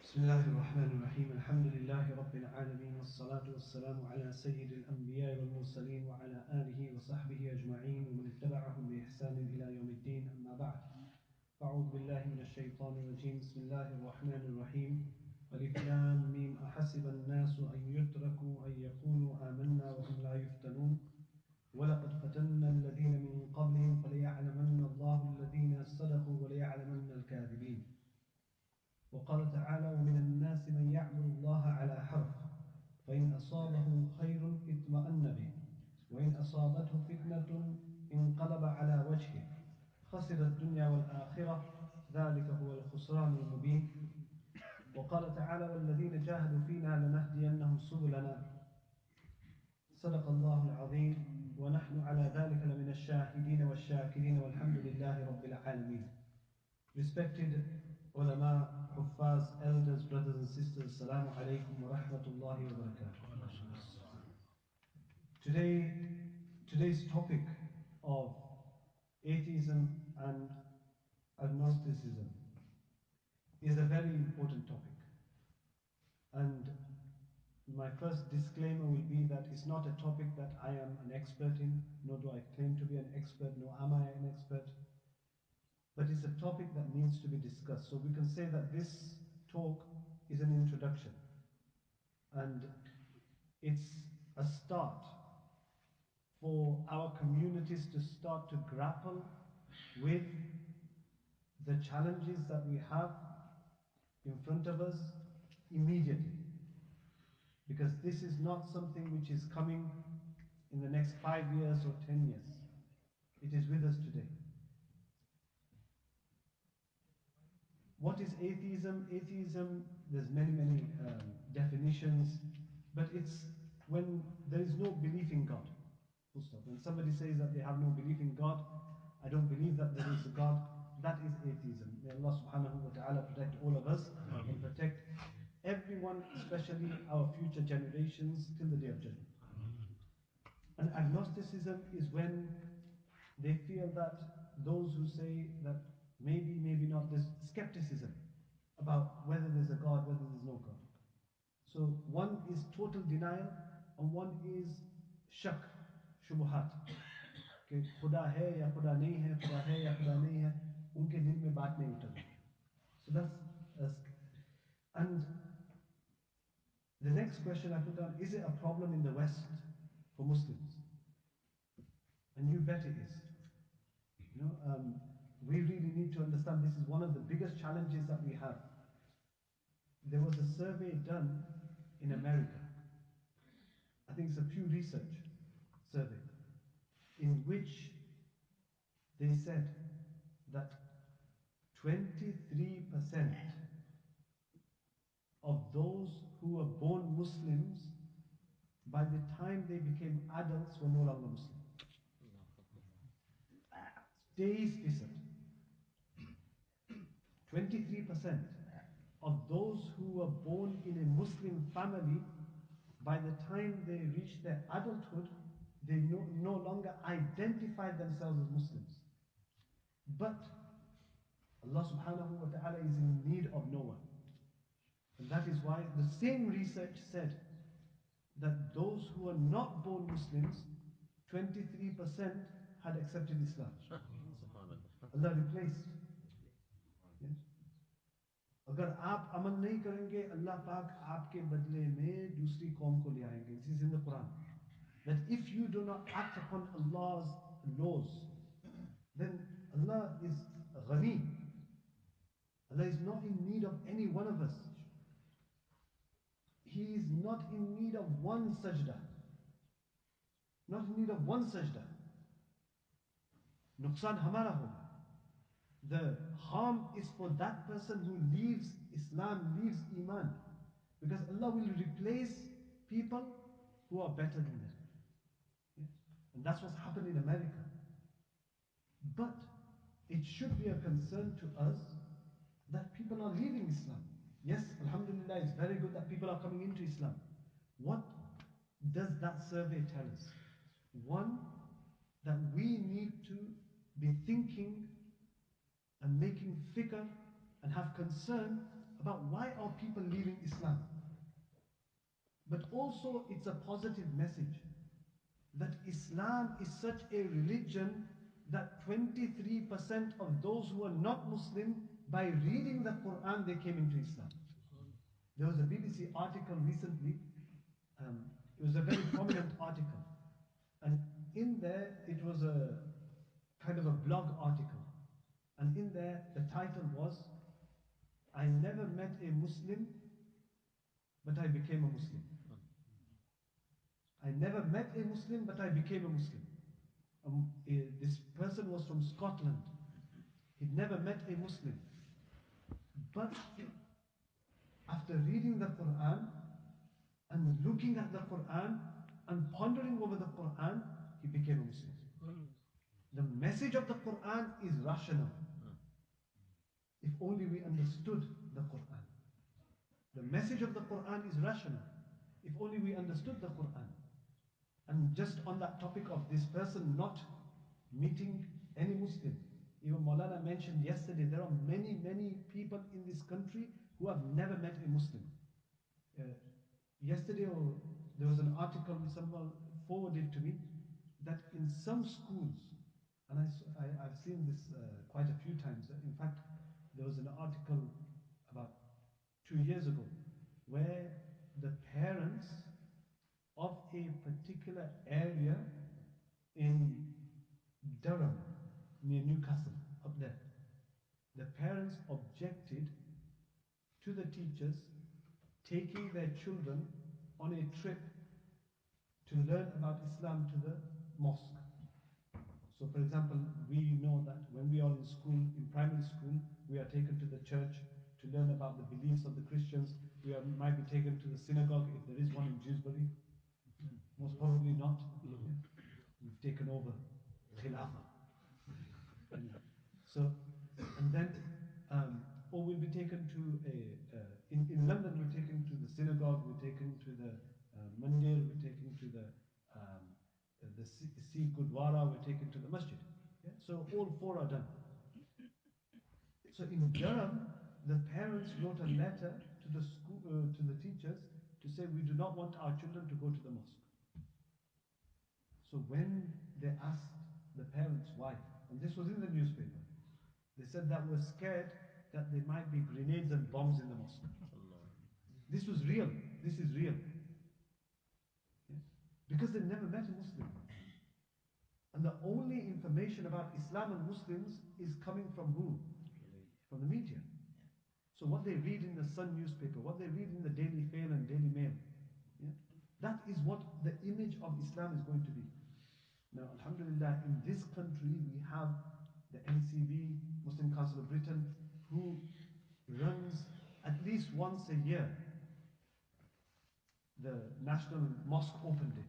بسم الله الرحمن الرحيم الحمد لله رب العالمين والصلاة والسلام على سيد الأنبياء والمرسلين وعلى آله وصحبه أجمعين ومن اتبعهم بإحسان إلى يوم الدين أما بعد فأعوذ بالله من الشيطان الرجيم بسم الله الرحمن الرحيم ألف لام ميم أحسب الناس أن يتركوا أن يقولوا آمنا وهم لا يفتنون ولقد فتنا الذين من قبلهم فليعلمن الله الذين صدقوا وليعلمن الكاذبين وقال تعالى ومن الناس من يعبد الله على حرف فإن أصابه خير اطمأن به وإن أصابته فتنة انقلب على وجهه خسر الدنيا والآخرة ذلك هو الخسران المبين وقال تعالى والذين جاهدوا فينا لنهدينهم سبلنا صدق الله العظيم ونحن على ذلك لمن الشاهدين والشاكرين والحمد لله رب العالمين. Respected ulama, huffaz, elders, brothers and sisters, Assalamu alaikum wa rahmatullahi wa barakatuh. Today's topic of atheism and agnosticism is a very important topic. And my first disclaimer will be that it's not a topic that I am an expert in, nor do I claim to be an expert, nor am I an expert. But it's a topic that needs to be discussed. So we can say that this talk is an introduction. And it's a start for our communities to start to grapple with the challenges that we have in front of us immediately. Because this is not something which is coming in the next 5 years or 10 years. It is with us today. What is atheism? Atheism, there's many definitions, but it's when there is no belief in God. Full stop. When somebody says that they have no belief in God, I don't believe that there is a God, that is atheism. May Allah subhanahu wa ta'ala protect all of us and protect everyone, especially our future generations, till the day of judgment. And agnosticism is when they feel that those who say that maybe not, there's skepticism about whether there's a God, whether there's no God. So one is total denial and one is shak, shubuhat. कि खुदा है या खुदा नहीं है, खुदा है या खुदा नहीं है, उनके दिल में बात नहीं उतरती. So that's and the next question I put down, is it a problem in the West for Muslims? And you bet it is. You know, we really need to understand this is one of the biggest challenges that we have. There was a survey done in America. I think it's a Pew Research survey in which they said that 23% of those who were born Muslims, by the time they became adults, were no longer Muslim. Deistic. 23% of those who were born in a Muslim family, by the time they reached their adulthood, they no longer identify themselves as Muslims. But Allah subhanahu wa ta'ala is in need of no one. And that is why the same research said that those who were not born Muslims, 23% had accepted Islam. Allah replaced. Yes? अगर आप अमल नहीं करेंगे, अल्लाह पाक आपके बदले में दूसरी कौम को ले आएंगे. This is in the Quran. That if you do not act upon Allah's laws, then Allah is ghani. Allah is not in need of any one of us. He is not in need of one sajda. Not in need of one sajda. Nuqsan hamara hoga. The harm is for that person who leaves Islam, leaves Iman. Because Allah will replace people who are better than them. Yes? And that's what's happened in America. But it should be a concern to us that people are leaving Islam. Yes, alhamdulillah, it's very good that people are coming into Islam. What does that survey tell us? One, that we need to be thinking and making fikr and have concern about why are people leaving Islam. But also it's a positive message that Islam is such a religion that 23% of those who are not Muslim, by reading the Quran, they came into Islam. There was a BBC article recently, it was a very prominent article, and in there it was a kind of a blog article, and in there the title was, I never met a Muslim, but I became a Muslim. I never met a Muslim, but I became a Muslim. This person was from Scotland. He'd never met a Muslim. But after reading the Quran and looking at the Quran and pondering over the Quran, he became a Muslim. The message of the Quran is rational. If only we understood the Quran. The message of the Quran is rational. If only we understood the Quran. And just on that topic of this person not meeting any Muslim, even Maulana mentioned yesterday, there are many, many people in this country who have never met a Muslim. Yesterday there was an article someone forwarded to me that in some schools, and I've seen this quite a few times. In fact, there was an article about 2 years ago where the parents of a particular area in Durham, near Newcastle, up there, the parents objected to the teachers taking their children on a trip to learn about Islam to the mosque. So for example, we know that when we are in school, in primary school, we are taken to the church to learn about the beliefs of the Christians. We might be taken to the synagogue if there is one in Dewsbury. Most probably not. We've taken over Khilafah. So, and then, or we'll be taken to in London we're taken to the synagogue, we're taken to the mandir, we're taken to the Gurdwara, we're taken to the Masjid. Yeah? So all four are done. So in Durham, the parents wrote a letter to the school, to the teachers, to say we do not want our children to go to the mosque. So when they asked the parents why, and this was in the newspaper, they said that we're scared that there might be grenades and bombs in the mosque. This was real. This is real. Yes? Because they never met a Muslim. And the only information about Islam and Muslims is coming from who? From the media. So what they read in the Sun newspaper, what they read in the Daily Fail and Daily Mail, yeah? That is what the image of Islam is going to be. Now, alhamdulillah, in this country we have the MCB, Muslim Council of Britain, who runs at least once a year the National Mosque Open Day,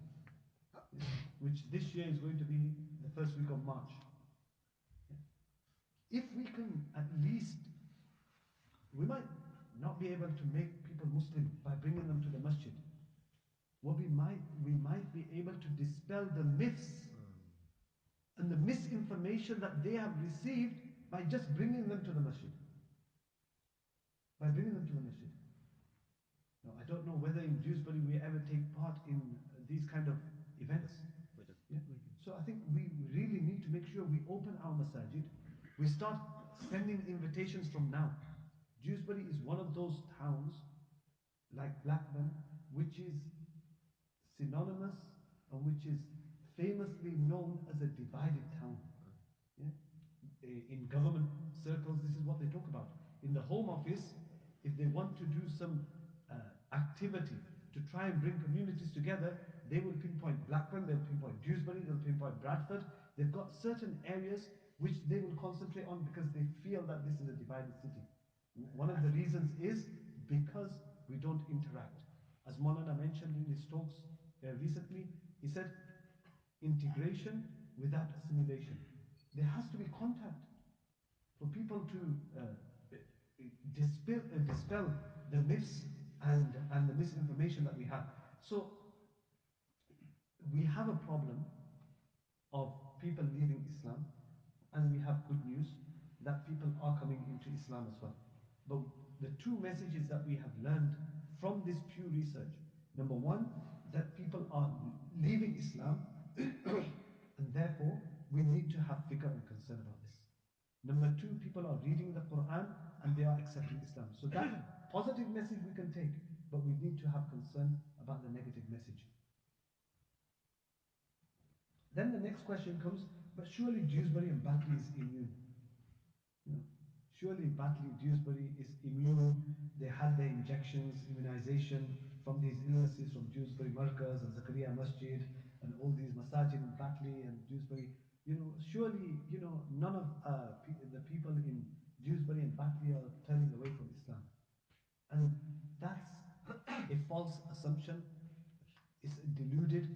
which this year is going to be the first week of March. If we can at least, we might not be able to make people Muslim by bringing them to the masjid. What we might be able to dispel the myths and the misinformation that they have received by just bringing them to the masjid. By bringing them to the masjid. Now, I don't know whether in Dewsbury we ever take part in these kind of events. Yeah? So I think we really need to make sure we open our masajid. We start sending invitations from now. Dewsbury is one of those towns, like Blackburn, which is synonymous and which is famously known as a divided town. Yeah? In government circles, this is what they talk about. In the Home Office, if they want to do some activity to try and bring communities together, they will pinpoint Blackburn, they'll pinpoint Dewsbury, they'll pinpoint Bradford. They've got certain areas which they will concentrate on because they feel that this is a divided city. One of the reasons is because we don't interact. As Maulana mentioned in his talks recently, he said, integration without assimilation. There has to be contact for people to dispel the myths and the misinformation that we have. So we have a problem of people leaving Islam, and we have good news that people are coming into Islam as well. But the two messages that we have learned from this Pew research. Number one, that people are leaving Islam, and therefore we need to have fikr and concern about this. Number two, people are reading the Quran and they are accepting Islam. So that positive message we can take, but we need to have concern about the negative message. Then the next question comes, but surely Dewsbury and Batley is immune. You know, surely Batley, Dewsbury is immune. They had their injections, immunization from these illnesses from Dewsbury Markaz and Zakaria Masjid and all these masajid in Batley and Dewsbury. You know, surely, you know, none of the people in Dewsbury and Batley are turning away from Islam. And that's a false assumption. It's deluded.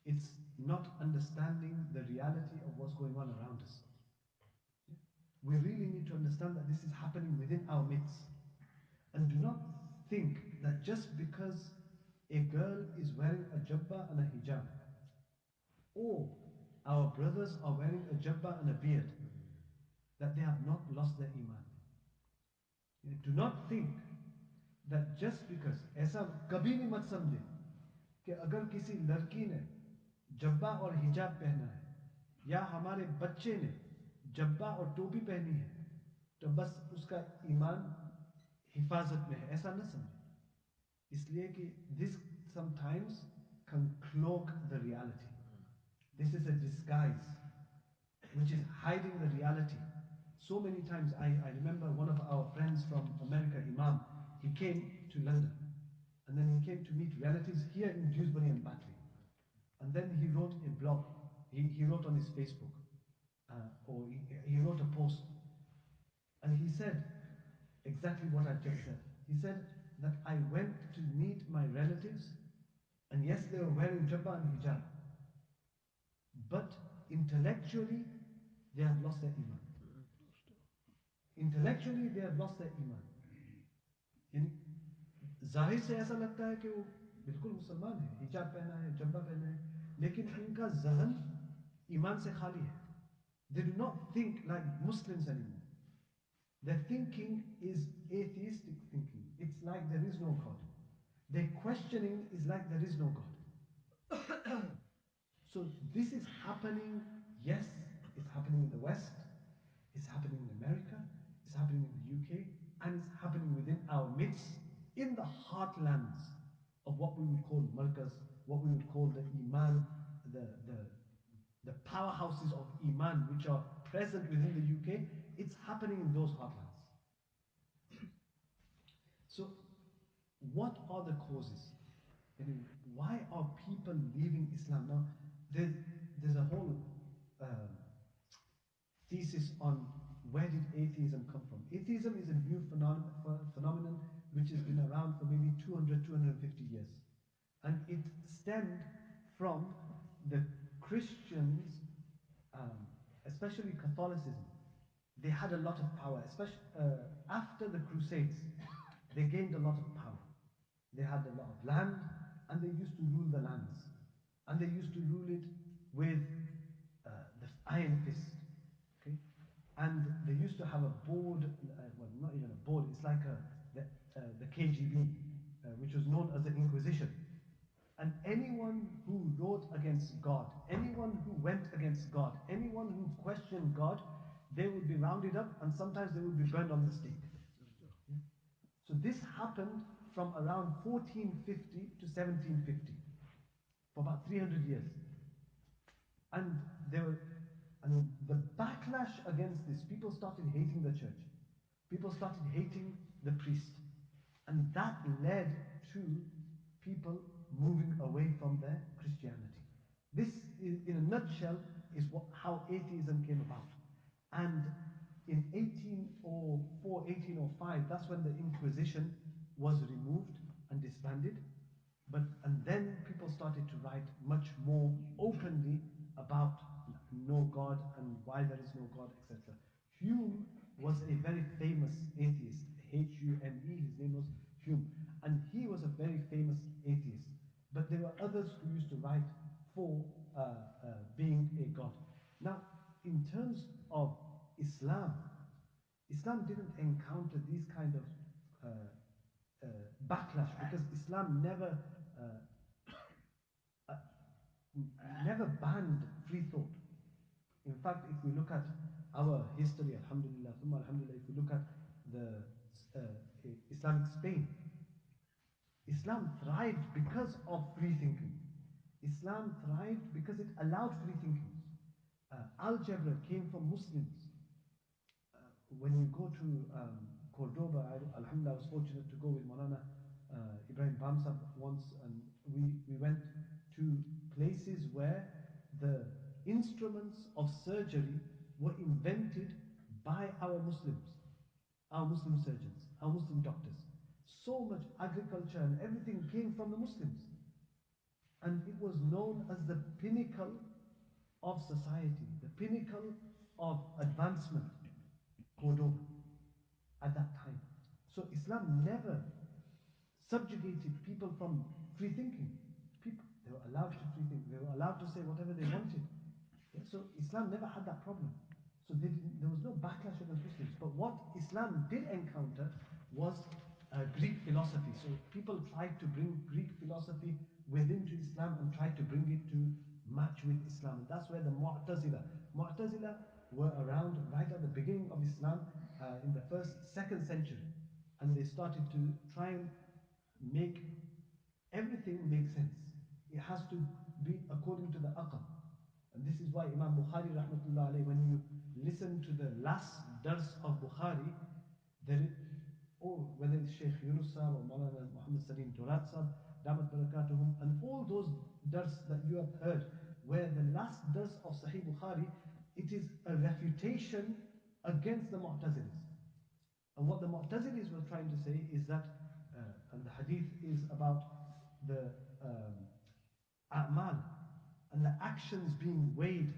It's not understanding the reality of what's going on around us. We really need to understand that this is happening within our midst. And do not think that just because a girl is wearing a jabba and a hijab, or our brothers are wearing a jabba and a beard, that they have not lost their iman. Do not think that just because, ऐसा कभी भी मत समझे कि अगर किसी लड़की ने जब्बा और हिजाब पहना है या हमारे बच्चे ने जब्बा और टोपी पहनी है तो बस उसका ईमान हिफाजत में है, ऐसा न समझे। इसलिए कि this sometimes can cloak the reality. This is a disguise which is hiding the reality. So many times, I remember one of our friends from America, Imam, he came to London and then he came to meet relatives here in Dewsbury and Batley. And then he wrote a blog, he wrote on his Facebook, or he wrote a post. And he said exactly what I just said. He said that I went to meet my relatives, and yes, they were wearing jabba and hijab, but intellectually, they have lost their iman. Intellectually, they have lost their iman. जाहिर से ऐसा लगता है कि वो बिल्कुल मुसलमान है, हिजाब पहना है, जब्बा पहना है, लेकिन उनका ज़हन ईमान से खाली है. They do not think like Muslims anymore. Their thinking is atheistic thinking. It's like there is no God. Their questioning is like there is no God. So this is happening, yes, it's happening in the West, it's happening in America, it's happening in the UK, and it's happening within our midst, in the heartlands of what we would call Markaz, what we would call the Iman, the powerhouses of Iman which are present within the UK. It's happening in those heartlands. So what are the causes? I mean, why are people leaving Islam? Now, there's a whole thesis on where did atheism come from. Atheism is a new phenomenon which has been around for maybe 200, 250 years. And it stemmed from the Christians, especially Catholicism. They had a lot of power, especially after the Crusades. They gained a lot of power. They had a lot of land, and they used to rule the lands. And they used to rule it with the iron fist. Okay? And they used to have a board, well, not even a board, it's like the KGB, which was known as the Inquisition. And anyone who wrote against God, anyone who went against God, anyone who questioned God, they would be rounded up and sometimes they would be burned on the stake. So this happened from around 1450 to 1750, for about 300 years. And the backlash against this, people started hating the church. People started hating the priest. And that led to people moving away from their Christianity. This is, in a nutshell, is how atheism came about. And in 1804, 1805, that's when the Inquisition was removed and disbanded. And then people started to write much more openly about no God and why there is no God, etc. Hume was a very famous atheist, H-U-M-E, his name was Hume. And he was a very famous atheist. But there were others who used to write for being a God. Now, in terms of Islam, Islam didn't encounter these kind of backlash, because Islam never never banned free thought. In fact, if we look at our history, alhamdulillah, if we look at the Islamic Spain, Islam thrived because of free thinking. Islam thrived because it allowed free thinking. Algebra came from Muslims. When you go to Cordoba, alhamdulillah, I was fortunate to go with Maulana Ibrahim Bamsab once, and we went to places where the instruments of surgery were invented by our Muslims, our Muslim surgeons, our Muslim doctors. So much agriculture and everything came from the Muslims. And it was known as the pinnacle of society, the pinnacle of advancement, Cordoba, at that time. So Islam never subjugated people from free thinking. People, they were allowed to free think, they were allowed to say whatever they wanted. Yeah, so Islam never had that problem. So there was no backlash against Muslims. But what Islam did encounter was Greek philosophy. So people tried to bring Greek philosophy within to Islam and tried to bring it to match with Islam. And that's where the Mu'tazila were around right at the beginning of Islam in the second century. And they started to try and make everything make sense. It has to be according to the aql. And this is why Imam Bukhari rahmatullah alayhi, when you listen to the last dars of Bukhari, whether it's Shaykh Yunus or Maulana Muhammad Salim Turat Sahab, Damat Barakatuhum, and all those dars that you have heard, where the last dars of Sahih Bukhari, it is a refutation against the Mu'tazilis. And what the Mu'tazilis were trying to say is that, and the hadith is about the a'mal, and the actions being weighed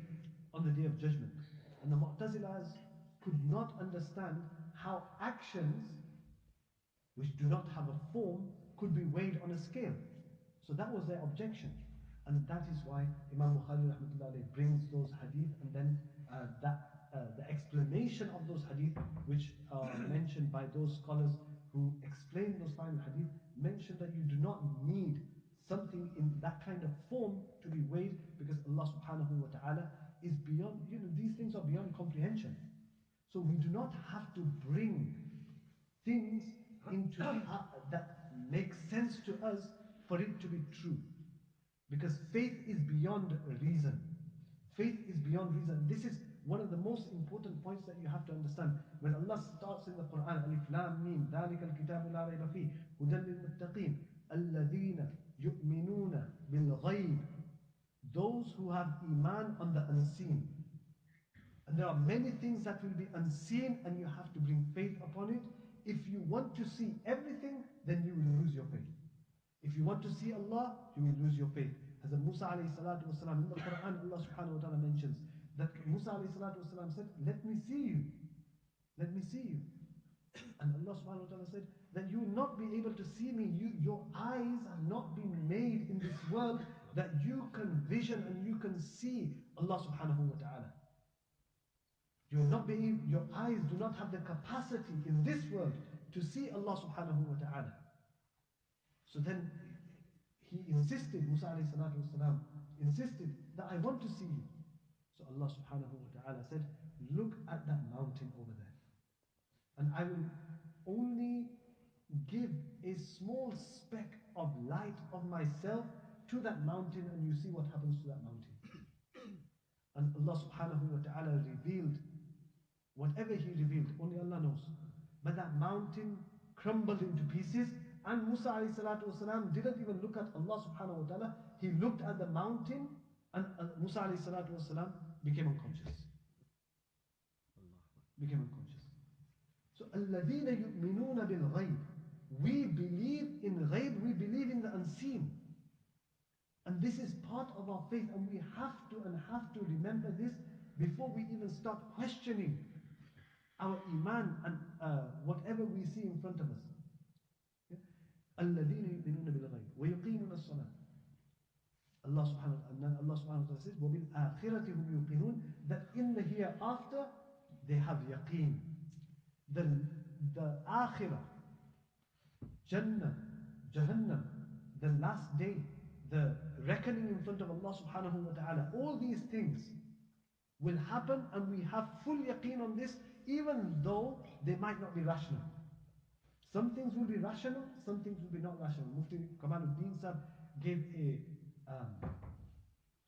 on the Day of Judgment. And the Mu'tazilas could not understand how actions which do not have a form could be weighed on a scale. So that was their objection. And that is why Imam Bukhari rahmatullah brings those hadith, and then the explanation of those hadith, which are mentioned by those scholars who explain those final hadith, mention that you do not need something in that kind of form to be weighed, because Allah subhanahu wa ta'ala is beyond, these things are beyond comprehension. So we do not have to bring things into that make sense to us for it to be true. Because faith is beyond reason. Faith is beyond reason. This is one of the most important points that you have to understand. When Allah starts in the Quran, Alif Lam Mim, ذَلِكَ الْكِتَابُ لَا رَيْبَ فِيهِ هُدًى لِلْمُتَّقِينَ الَّذِينَ يُؤْمِنُونَ بِالْغَيْبِ, those who have iman on the unseen. And there are many things that will be unseen, and you have to bring faith upon it. If you want to see everything, then you will lose your faith. If you want to see Allah, you will lose your faith. Hazrat Musa alayhi salatu wasalam, in the Quran, Allah subhanahu wa ta'ala mentions that Musa alayhi salatu wasalam said, let me see you. Let me see you. And Allah subhanahu wa ta'ala said, that you will not be able to see me. Your eyes have not been made in this world that you can vision and you can see Allah subhanahu wa ta'ala. You will not be, your eyes do not have the capacity in this world to see Allah subhanahu wa ta'ala. So then he insisted, Musa alayhi salatu wasalam insisted that I want to see you. So Allah subhanahu wa ta'ala said, look at that mountain over there. And I will only give a small speck of light of myself to that mountain, and you see what happens to that mountain. And Allah subhanahu wa ta'ala revealed whatever He revealed, only Allah knows. But that mountain crumbled into pieces, and Musa alayhi salatu wasalam didn't even look at Allah subhanahu wa ta'ala. He looked at the mountain, and Musa alayhi salatu wasalam became unconscious. Became unconscious. So, الَّذِينَ يُؤْمِنُونَ بِالْغَيْبِ, we believe in ghaib, we believe in the unseen. And this is part of our faith, and we have to remember this before we even start questioning our iman and whatever we see in front of us. الَّذِينَ يُؤْمِنُونَ بِالْغَيْبِ وَيُقِيمُونَ الصَّلَاةِ. Allah subhanahu wa ta'ala says, وَبِالْآخِرَةِ هُمْ يُوقِنُونَ, that in the hereafter they have yaqeen. The akhirah, Jannah, Jahannam, the last day, the reckoning in front of Allah subhanahu wa ta'ala, all these things will happen, and we have full yaqeen on this, even though they might not be rational. Some things will be rational, some things will be not rational. Mufti Kamaluddin Sahib gave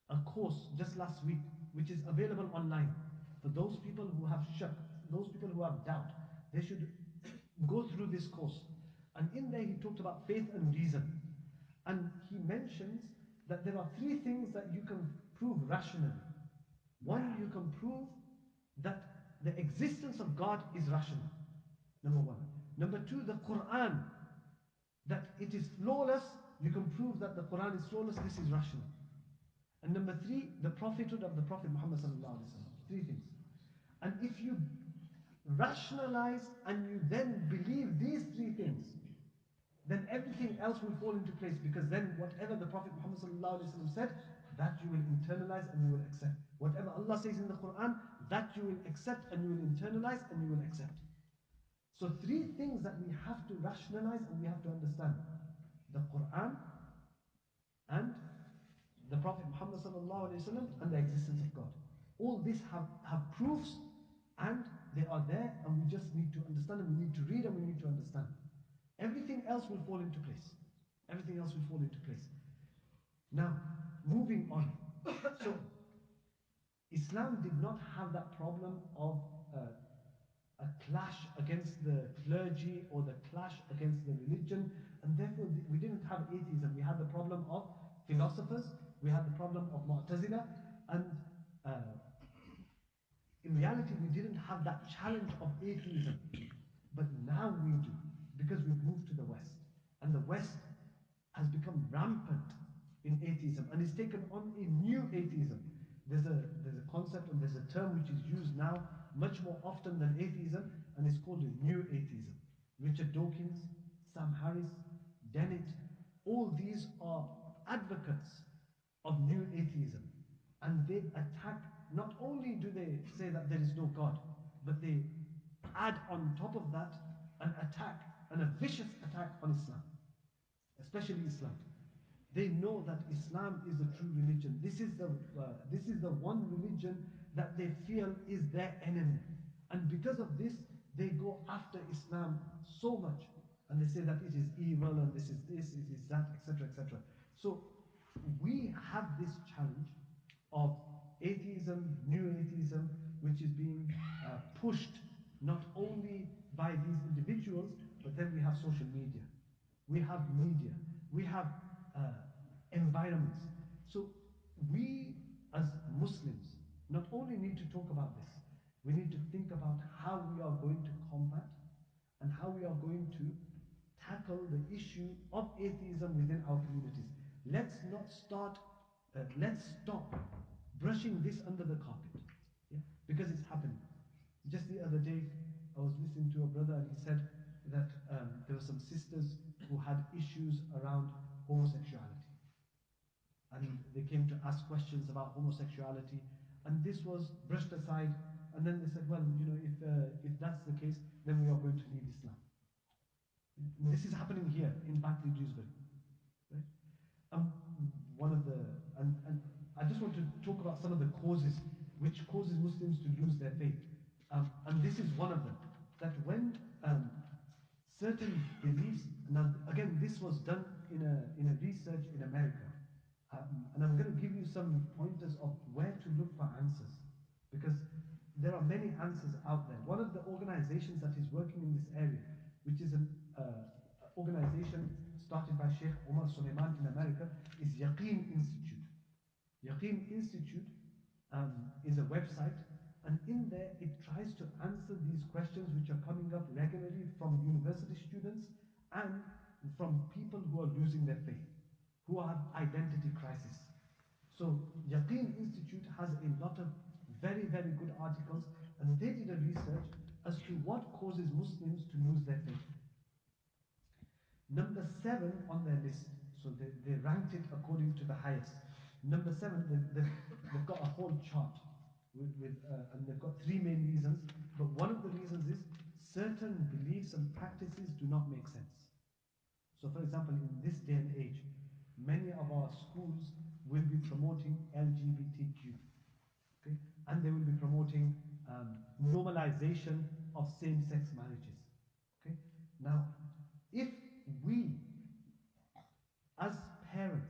a course just last week, which is available online. For those people who have shak, those people who have doubt, they should go through this course. And in there he talked about faith and reason. And he mentions that there are three things that you can prove rationally. One, you can prove that the existence of God is rational. Number one. Number two, the Quran, that it is flawless. You can prove that the Quran is flawless. This is rational. And number three, the prophethood of the Prophet Muhammad sallallahu alaihi wasallam. Three things. And if you rationalize and you then believe these three things, then everything else will fall into place, because then whatever the Prophet Muhammad sallallahu alaihi wasallam said, that you will internalize and you will accept. Whatever Allah says in the Quran, that you will accept and you will internalize and you will accept. So three things that we have to rationalize and we have to understand: the Quran and the Prophet Muhammad sallallahu alaihi wasallam and the existence of God. All these have proofs, and they are there, and we just need to understand, and we need to read, and we need to understand. Everything else will fall into place. Everything else will fall into place. Now, moving on. So, Islam did not have that problem of a clash against the clergy or the clash against the religion, and therefore we didn't have atheism. We had the problem of philosophers, we had the problem of Mu'tazila, and in reality we didn't have that challenge of atheism. But now we do, because we've moved to the West, and the West has become rampant in atheism, and it's taken on a new atheism. There's a concept, and there's a term which is used now much more often than atheism, and it's called a new atheism. Richard Dawkins, Sam Harris, Dennett, all these are advocates of new atheism, and they attack, not only do they say that there is no God, but they add on top of that an attack, and a vicious attack on Islam, especially Islam. They know that Islam is the true religion. This is the one religion that they feel is their enemy, and because of this, they go after Islam so much, and they say that it is evil, and this, it is that, etc., etc. So we have this challenge of atheism, new atheism, which is being pushed not only by these individuals, but then we have social media, we have media, we have environments. So we as Muslims not only need to talk about this, we need to think about how we are going to combat and how we are going to tackle the issue of atheism within our communities. Let's stop brushing this under the carpet, yeah? Because it's happening. Just the other day, I was listening to a brother, and he said that there were some sisters who had issues around homosexuality, and they came to ask questions about homosexuality, and this was brushed aside, and then they said, well, you know, if that's the case, then we are going to leave Islam. This is happening here in Dewsbury, right? And I just want to talk about some of the causes which causes Muslims to lose their faith, and this is one of them. That when certain beliefs, now again, this was done in a research in America, and I'm going to give you some pointers of where to look for answers, because there are many answers out there. One of the organizations that is working in this area, which is an organization started by Sheikh Suleiman in America, is Yaqeen Institute. Yaqeen Institute is a website, and in there it tries to answer these questions which are coming up regularly from university students and from people who are losing their faith, who have identity crisis. So Yaqeen Institute has a lot of very, very good articles, and they did a research as to what causes Muslims to lose their faith. Number 7 on their list, so they ranked it according to the highest. Number 7, they've got a whole chart and they've got 3 main reasons, but one of the reasons is certain beliefs and practices do not make sense. So for example, in this day and age, many of our schools will be promoting LGBTQ, okay? And they will be promoting normalization of same-sex marriages, okay? Now, if we, as parents,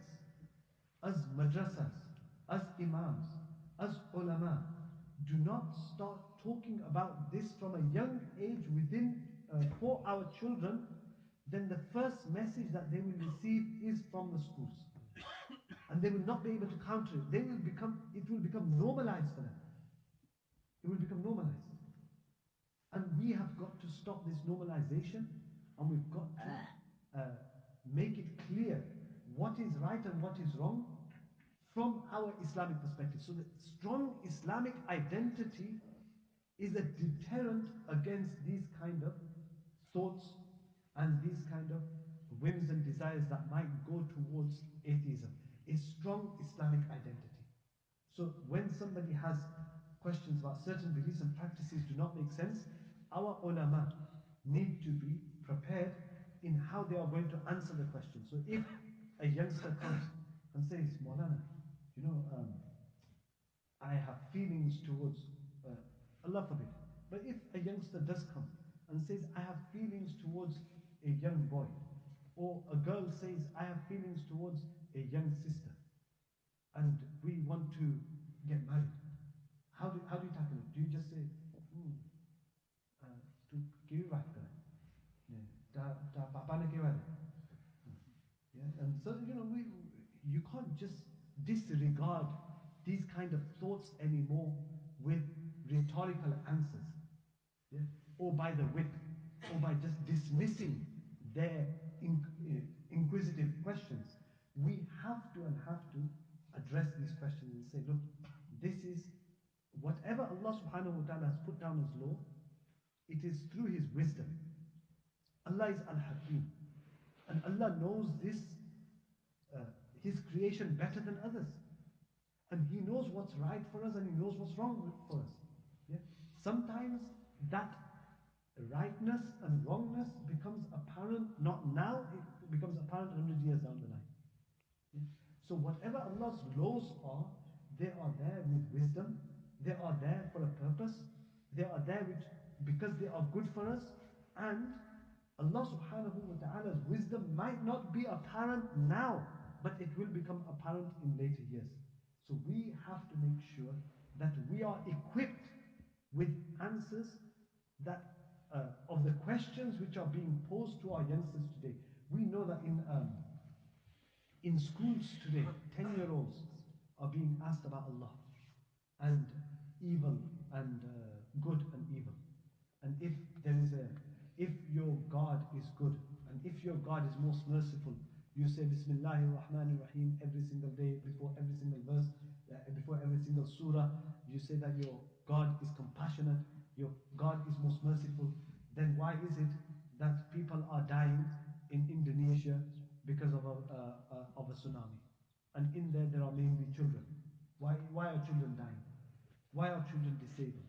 as madrasas, as imams, as ulama, do not start talking about this from a young age within for our children, then the first message that they will receive is from the schools. And they will not be able to counter it. It will become normalized for them. It will become normalized. And we have got to stop this normalization, and we've got to make it clear what is right and what is wrong from our Islamic perspective. So the strong Islamic identity is a deterrent against these kind of thoughts and these kind of whims and desires that might go towards atheism. A strong Islamic identity. So when somebody has questions about certain beliefs and practices do not make sense, our ulama need to be prepared in how they are going to answer the question. So if a youngster comes and says, Maulana, I have feelings towards, Allah forbid, but if a youngster does come and says, I have feelings towards a young boy, or a girl says, I have feelings towards a young sister, and we want to get married, how do you tackle it? Do you just say, and so, you can't just disregard these kind of thoughts anymore with rhetorical answers, or by the whip, or by just dismissing their inquisitive questions. We have to address these questions and say, look, this is whatever Allah subhanahu wa ta'ala has put down as law, it is through His wisdom. Allah is Al-Hakim, and Allah knows this, His creation better than others. And He knows what's right for us, and He knows what's wrong for us. Sometimes that rightness and wrongness becomes apparent, not now, it becomes apparent 100 years down the line. So whatever Allah's laws are, they are there with wisdom, they are there for a purpose, they are there because they are good for us, and Allah subhanahu wa ta'ala's wisdom might not be apparent now, but it will become apparent in later years. So we have to make sure that we are equipped with answers that of the questions which are being posed to our youngsters today. We know that in schools today, 10-year-olds are being asked about Allah and evil and good and evil. And if your God is good, and if your God is most merciful, you say Bismillahir Rahmanir Rahim every single day, before every single verse, before every single surah. You say that your God is compassionate, your God is most merciful. Then why is it that people are dying in Indonesia because of a tsunami? And in there are mainly children. Why are children dying? Why are children disabled?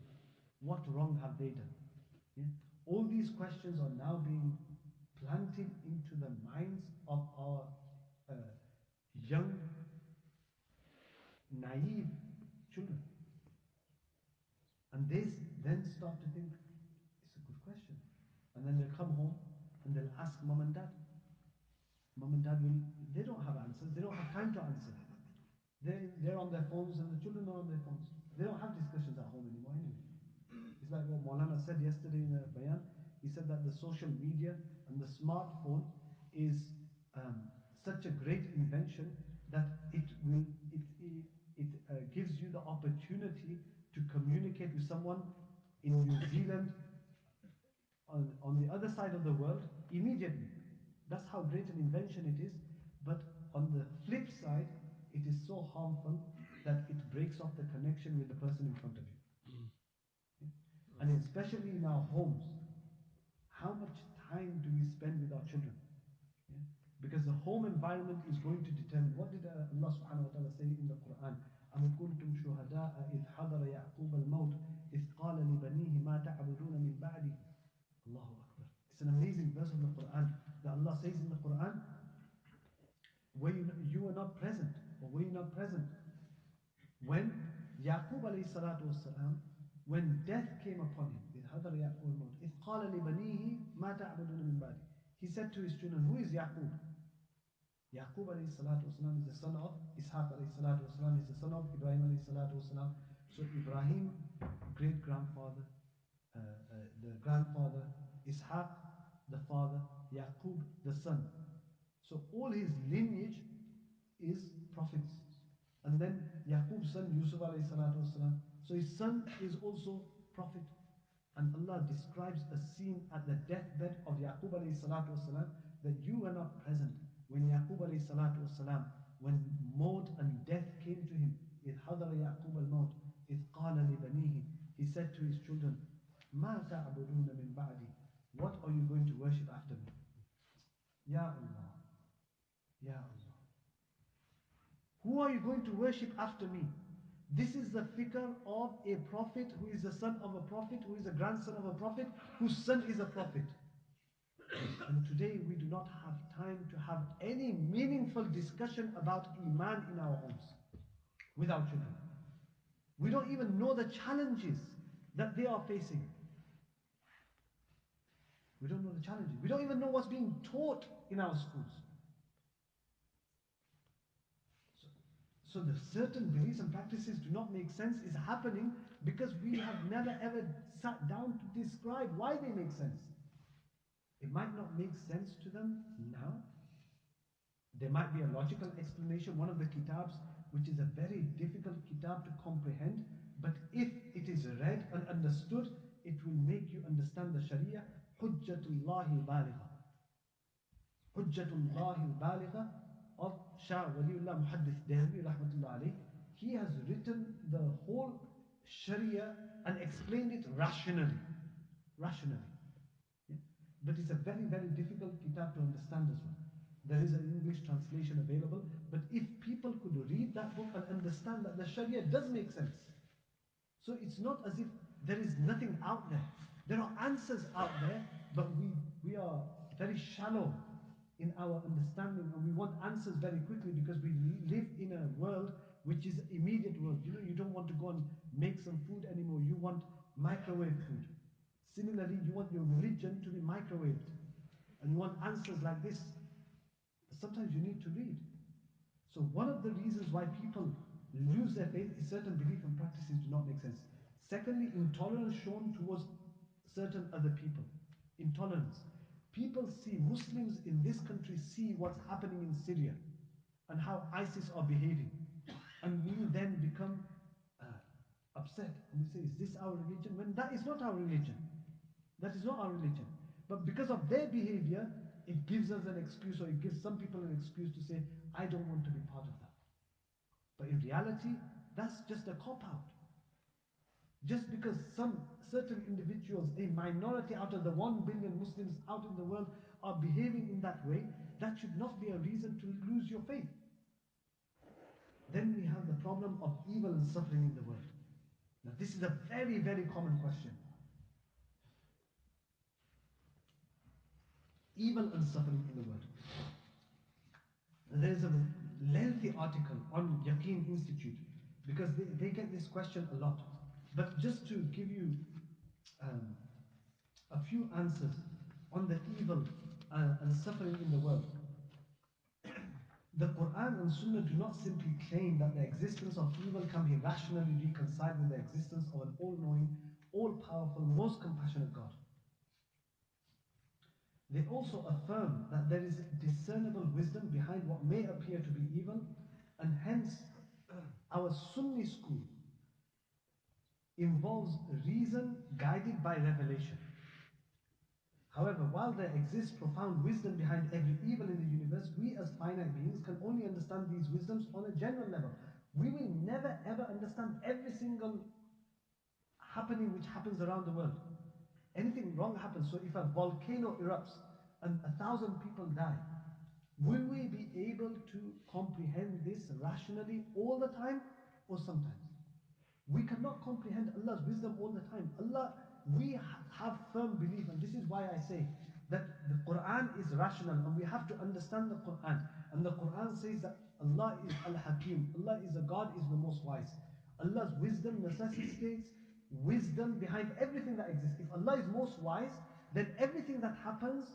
What wrong have they done? All these questions are now being planted into the minds of our young, naive children. And they then start to think, it's a good question. And then they'll come home and they'll ask mom and dad. Mom and dad they don't have answers, they don't have time to answer. They're on their phones, and the children are on their phones. They don't have discussions at home anymore anyway. It's like what Maulana said yesterday in the bayan. He said that the social media and the smartphone is such a great invention that it gives you the opportunity to communicate with someone in New Zealand on the other side of the world immediately. That's how great an invention it is. But on the flip side, it is so harmful that it breaks off the connection with the person in front of you. And especially in our homes, how much time do we spend with our children? Because the home environment is going to determine. What did Allah subhanahu wa ta'ala say in the Quran? أَمْ كُنْتُمْ شُهَدَاءَ إِذْ حَضَرَ يَعْقُوبَ الْمَوْتِ إِذْ قَالَ لِبَنِيهِ مَا تَعْبُدُونَ مِنْ بَعْدِي. Allahu Akbar. It's an amazing verse of the Quran that Allah says in the Quran, were you were not present, or were you not present when Yaqub alayhi salatu wasalam, when death came upon him, إِذْ حَضَرَ يَعْقُوبَ الْمَوْتِ إِذْ قَالَ لِبَنِيهِ مَا تَعْبُدُونَ مِنْ بَعْدِي. He said to his children, who is Yaqub? Yaqub alayhi salatu wasalam is the son of Ishaq alayhi salatu wasalam, is the son of Ibrahim alayhi salatu wasalam. So Ibrahim, great-grandfather, the grandfather, Ishaq, the father, Yaqub, the son. So all his lineage is prophets. And then Yaqub's son, Yusuf alayhi salatu wasalam. So his son is also prophet. And Allah describes a scene at the deathbed of Yaqub alayhi salatu wasalam that you were not present. When Yaqub alayhi salatu wasalam, when maut and death came to him, إِذْ حَضَرَ يَعْقُوبَ الْمَوْتِ إِذْ قَالَ لِبَنِيهِ, he said to his children, مَا تَعْبُدُونَ مِنْ بَعْدِي, what are you going to worship after me? Ya Allah, Ya Allah, who are you going to worship after me? This is the fikr of a prophet who is the son of a prophet, who is a grandson of a prophet, whose son is a prophet. And today we do not have time to have any meaningful discussion about Iman in our homes with our children. We don't even know the challenges that they are facing. We don't know the challenges. We don't even know what's being taught in our schools. So the certain beliefs and practices do not make sense is happening because we have never ever sat down to describe why they make sense. It might not make sense to them now. There might be a logical explanation, one of the kitabs, which is a very difficult kitab to comprehend, but if it is read and understood, it will make you understand the Sharia. Hujjatullahi al-Baligha. Hujjatullahi al-Baligha of Shah Waliullah Muhaddith Dehli rahmatullah alayh. He has written the whole Sharia and explained it rationally. Rationally. Yeah? But it's a very, very difficult kitab to understand as well. There is an English translation available, but if people could read that book and understand that the Sharia does make sense. So it's not as if there is nothing out there. There are answers out there, but we are very shallow in our understanding, and we want answers very quickly because we live in a world which is an immediate world. You know, you don't want to go and make some food anymore. You want microwave food. Similarly, you want your religion to be microwaved, and you want answers like this. Sometimes you need to read. So one of the reasons why people lose their faith is certain belief and practices do not make sense. Secondly, intolerance shown towards certain other people. Intolerance. People see, Muslims in this country see what's happening in Syria and how ISIS are behaving. And we then become upset. And we say, is this our religion? When that is not our religion. That is not our religion. But because of their behavior, it gives us an excuse, or it gives some people an excuse to say, I don't want to be part of that. But in reality, that's just a cop-out. Just because some certain individuals, a minority out of the 1 billion Muslims out in the world are behaving in that way, that should not be a reason to lose your faith. Then we have the problem of evil and suffering in the world. Now this is a very, very common question. Evil and suffering in the world. There is a lengthy article on Yaqeen Institute because they get this question a lot. But just to give you a few answers on the evil and suffering in the world. The Quran and Sunnah do not simply claim that the existence of evil can be rationally reconciled with the existence of an all-knowing, all-powerful, most compassionate God. They also affirm that there is discernible wisdom behind what may appear to be evil, and hence our Sunni school involves reason guided by revelation. However, while there exists profound wisdom behind every evil in the universe, we as finite beings can only understand these wisdoms on a general level. We will never ever understand every single happening which happens around the world. Anything wrong happens, so if a volcano erupts and 1,000 people die, will we be able to comprehend this rationally all the time or sometimes? We cannot comprehend Allah's wisdom all the time. Allah, we have firm belief, and this is why I say, that the Quran is rational, and we have to understand the Quran. And the Quran says that Allah is Al-Hakim, Allah is a God, is the most wise. Allah's wisdom necessitates wisdom behind everything that exists. If Allah is most wise, then everything that happens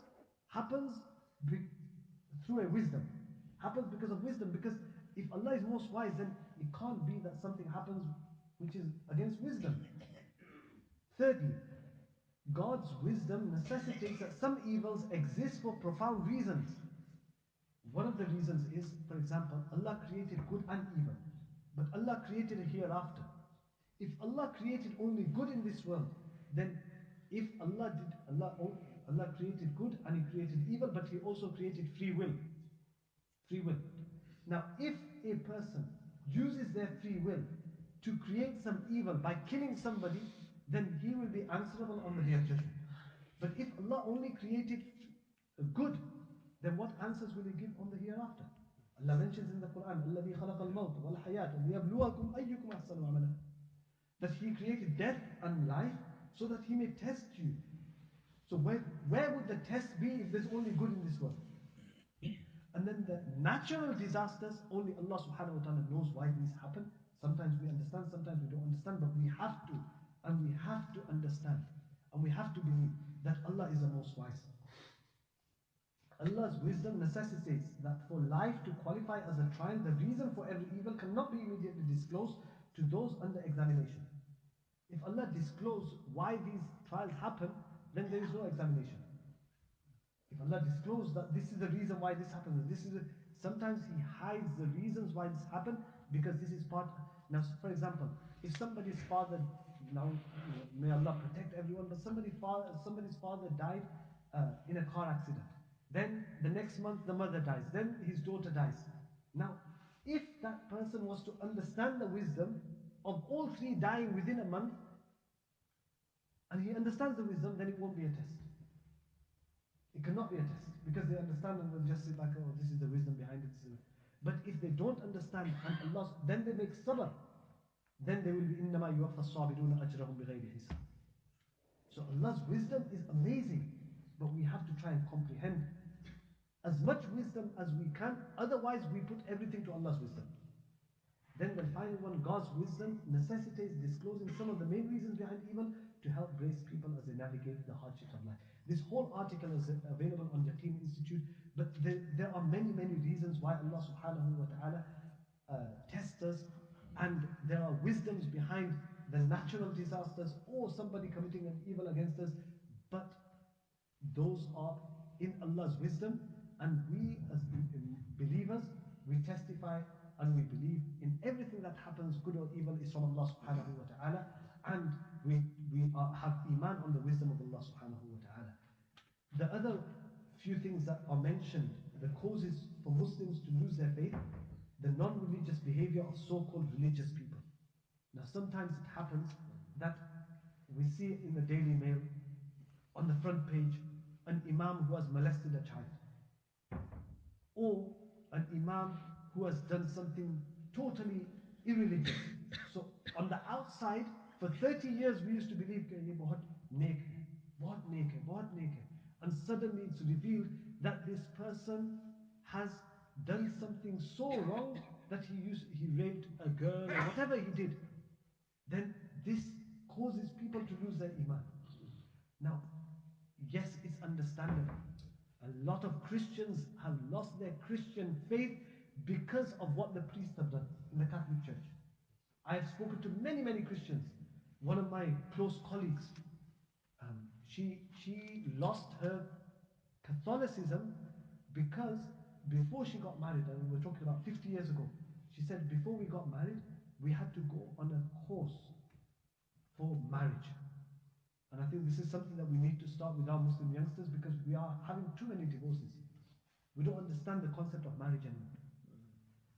through a wisdom. Happens because of wisdom. Because if Allah is most wise, then it can't be that something happens which is against wisdom. Thirdly, God's wisdom necessitates that some evils exist for profound reasons. One of the reasons is, for example, Allah created good and evil, but Allah created a hereafter. If Allah created only good in this world, then if Allah created good and He created evil, but He also created free will. Free will. Now, if a person uses their free will to create some evil by killing somebody, then he will be answerable on the Day of Judgment. But if Allah only created good, then what answers will He give on the hereafter? Allah mentions in the Quran, الَّذِي خَلَقَ الْمَوْتَ وَالْحَيَاةَ لِيَبْلُوَكُمْ أَيُّكُمْ أَحْسَنُ عَمَلًا. That He created death and life so that He may test you. So where would the test be if there's only good in this world? And then the natural disasters, only Allah subhanahu wa ta'ala knows why these happen. Sometimes we understand, sometimes we don't understand, but we have to. And we have to understand. And we have to believe that Allah is the most wise. Allah's wisdom necessitates that for life to qualify as a trial, the reason for every evil cannot be immediately disclosed to those under examination. If Allah discloses why these trials happen, then there is no examination. If Allah discloses that this is the reason why this happens, sometimes He hides the reasons why this happened, because this is part. Now, for example, if somebody's father, now may Allah protect everyone, but somebody's father died in a car accident. Then the next month the mother dies. Then his daughter dies. Now, if that person was to understand the wisdom of all three dying within a month, and he understands the wisdom, then it won't be a test. It cannot be a test, because they understand and will just say like, oh, this is the wisdom behind it. But if they don't understand, and Allah, then they make sabr, then they will be إِنَّمَا يُوَفَّى الصَّابِرُونَ أَجْرَهُمْ بِغَيْرِ حِسَابٍ. So Allah's wisdom is amazing, but we have to try and comprehend as much wisdom as we can, otherwise we put everything to Allah's wisdom. Then the final one, God's wisdom necessitates disclosing some of the main reasons behind evil to help brace people as they navigate the hardships of life. This whole article is available on Yaqeen Institute, but there are many reasons why Allah subhanahu wa ta'ala tests us, and there are wisdoms behind the natural disasters or somebody committing an evil against us, but those are in Allah's wisdom, and we as believers, we testify and we believe in everything that happens, good or evil, is from Allah subhanahu wa ta'ala, and we have iman on the wisdom of Allah subhanahu wa ta'ala. The other few things that are mentioned, the causes for Muslims to lose their faith, the non-religious behavior of so-called religious people. Now sometimes it happens that we see in the Daily Mail, on the front page, an imam who has molested a child, or an imam who has done something totally irreligious. So on the outside, for 30 years we used to believe, and suddenly it's revealed that this person has done something so wrong that he raped a girl or whatever he did. Then this causes people to lose their iman. Now, yes, it's understandable. A lot of Christians have lost their Christian faith because of what the priests have done in the Catholic Church. I have spoken to many Christians. One of my close colleagues, she lost her Catholicism because before she got married, and we're talking about 50 years ago, she said before we got married, we had to go on a course for marriage. And I think this is something that we need to start with our Muslim youngsters, because we are having too many divorces. We don't understand the concept of marriage anymore.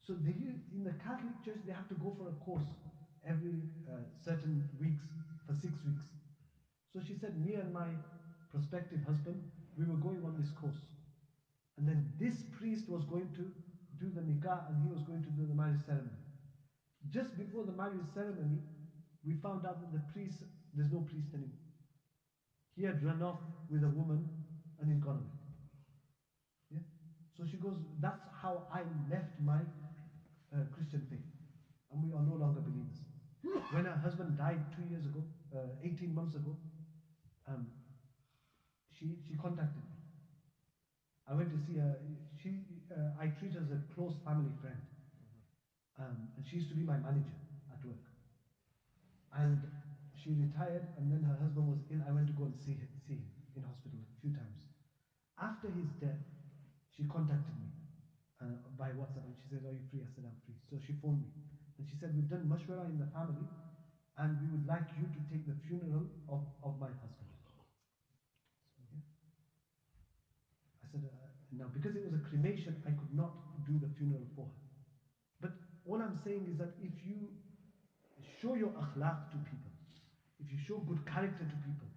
So in the Catholic Church, they have to go for a course every certain weeks, for 6 weeks. So she said, me and my prospective husband, we were going on this course. And then this priest was going to do the nikah, and he was going to do the marriage ceremony. Just before the marriage ceremony, we found out that there's no priest anymore. He had run off with a woman and he's gone away. Yeah? So she goes, that's how I left my Christian faith. And we are no longer believers. When her husband died 2 years ago, 18 months ago, she contacted me. I went to see her. I treat her as a close family friend. And she used to be my manager at work. And she retired, and then her husband was ill. I went to go and see him in hospital a few times. After his death, she contacted me by WhatsApp, and she said, "Are you free?" I said, "I'm free." So she phoned me, and she said, "We've done mashwara in the family, and we would like you to take the funeral of my husband." Okay. I said, "Now, because it was a cremation, I could not do the funeral for her. But all I'm saying is that if you show your akhlaq to people, if you show good character to people,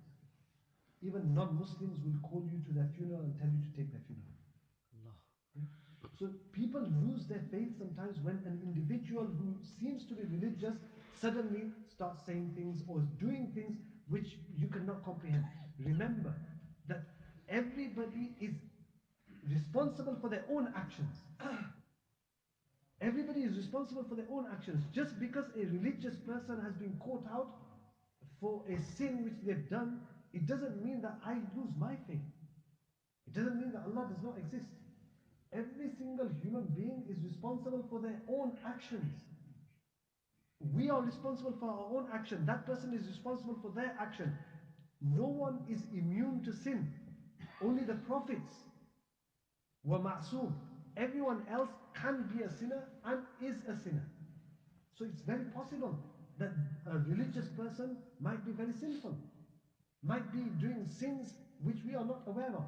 even non-Muslims will call you to their funeral and tell you to take their funeral." Allah. Yeah? So people lose their faith sometimes when an individual who seems to be religious suddenly starts saying things or doing things which you cannot comprehend. Remember that everybody is responsible for their own actions. Everybody is responsible for their own actions. Just because a religious person has been caught out for a sin which they've done, it doesn't mean that I lose my faith. It doesn't mean that Allah does not exist. Every single human being is responsible for their own actions. We are responsible for our own action. That person is responsible for their action. No one is immune to sin. Only the prophets were ma'soom. Everyone else can be a sinner and is a sinner. So it's very possible that a religious person might be very sinful, might be doing sins which we are not aware of.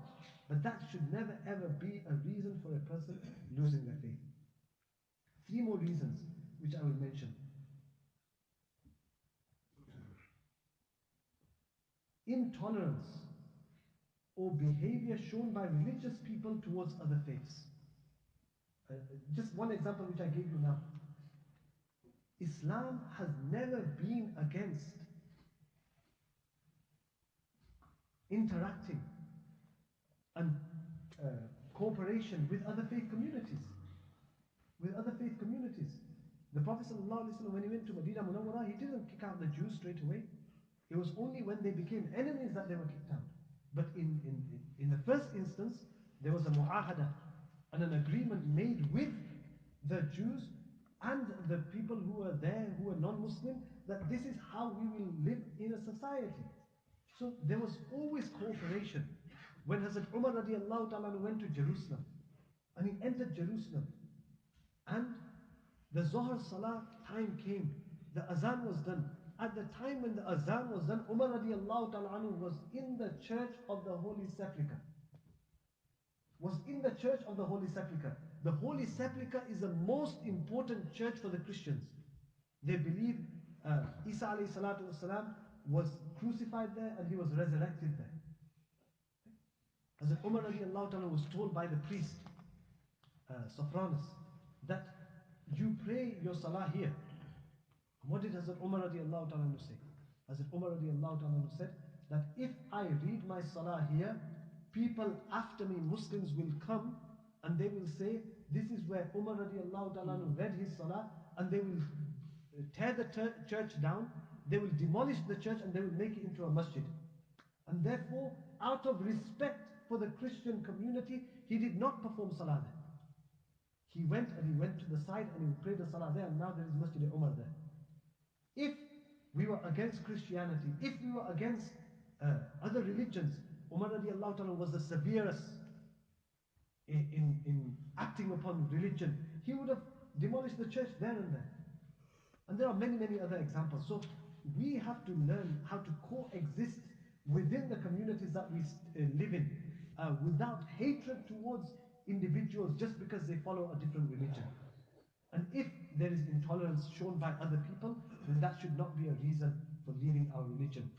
But that should never ever be a reason for a person losing their faith. 3 more reasons which I will mention. Intolerance or behavior shown by religious people towards other faiths. Just one example which I gave you now. Islam has never been against interacting and cooperation with other faith communities. The Prophet ﷺ, when he went to Medina Munawwara, he didn't kick out the Jews straight away. It was only when they became enemies that they were kicked out. But in the first instance, there was a mu'ahada and an agreement made with the Jews and the people who were there, who were non-Muslim, that this is how we will live in a society. So there was always cooperation. When Hazrat Umar radiallahu ta'ala went to Jerusalem, and he entered Jerusalem, and the Zuhr Salah time came, the azan was done. At the time when the azan was done, Umar radiallahu ta'ala was in the church of the Holy Sepulchre. The Holy Sepulchre is the most important church for the Christians. They believe Isa alayhi salatu wasalam was crucified there and he was resurrected there. Hazrat Umar radiallahu ta'ala was told by the priest, Sophronus, that you pray your salah here. What did Hazrat Umar radiallahu ta'ala say? Hazrat Umar radiallahu ta'ala said that if I read my salah here, people after me, Muslims, will come and they will say, this is where Umar radiallahu ta'ala read his salah, and they will tear the church down, they will demolish the church and they will make it into a masjid. And therefore, out of respect for the Christian community, he did not perform salah there. He went to the side and he prayed the salah there, and now there is Masjid-e-Umar there. If we were against Christianity, if we were against other religions, Umar radiallahu ta'ala was the severest in acting upon religion. He would have demolished the church there and then. And there are many, many other examples. So we have to learn how to coexist within the communities that we live in without hatred towards individuals just because they follow a different religion. And if there is intolerance shown by other people, then that should not be a reason for leaving our religion.